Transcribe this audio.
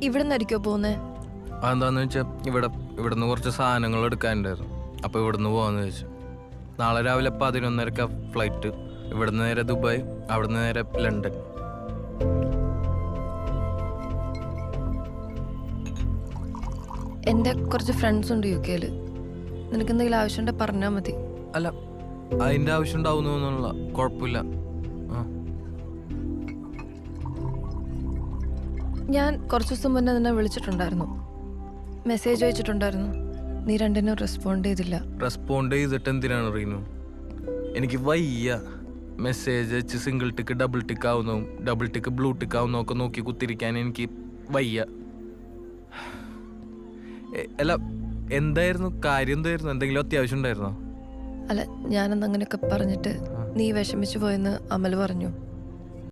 ഇവിടെ നിന്നായിരിക്കോ പോകുന്നേ? അതെന്താന്ന് വെച്ചാൽ ഇവിടുന്ന് കുറച്ച് സാധനങ്ങൾ എടുക്കാനുണ്ടായിരുന്നു. അപ്പോൾ ഇവിടുന്ന് പോകാമെന്ന് വെച്ചു. നാളെ രാവിലെ 11:30 ഫ്ലൈറ്റ്. ഇവിടുന്ന് നേരെ ദുബായ്, അവിടുന്ന് നേരെ ലണ്ടൻ. എൻ്റെ കുറച്ച് ഫ്രണ്ട്സ് ഉണ്ട് UK. നിനക്ക് എന്തെങ്കിലും ആവശ്യമുണ്ടെങ്കിൽ പറഞ്ഞാൽ മതി. അല്ല, അതിൻ്റെ ആവശ്യം ഉണ്ടാവുന്നുള്ള കുഴപ്പമില്ല. ഞാൻ കുറച്ച് ദിവസം മുന്നേ നിന്നെ വിളിച്ചിട്ടുണ്ടായിരുന്നു, മെസ്സേജ് അയച്ചിട്ടുണ്ടായിരുന്നു. നീ രണ്ടിനും റെസ്പോണ്ട് ചെയ്തില്ല. റെസ്പോണ്ട് ചെയ്തിട്ട് എന്തിനാണ് റീനു? എനിക്ക് വയ്യ. മെസ്സേജ് അയച്ച് സിംഗിൾ ടിക്ക് ഡബിൾ ടിക്ക് ആവുന്നതും ഡബിൾ ടിക്ക് ബ്ലൂ ടിക്ക് ആവുന്നതൊക്കെ നോക്കി കുത്തിരിക്കാൻ എനിക്ക് വയ്യ. അല്ല, എന്തായിരുന്നു കാര്യം? എന്തായിരുന്നു? എന്തെങ്കിലും അത്യാവശ്യം ഉണ്ടായിരുന്നോ? അല്ല, ഞാനെന്ന് അങ്ങനെയൊക്കെ പറഞ്ഞിട്ട് നീ വിഷമിച്ചു പോയെന്ന് അമൽ പറഞ്ഞു.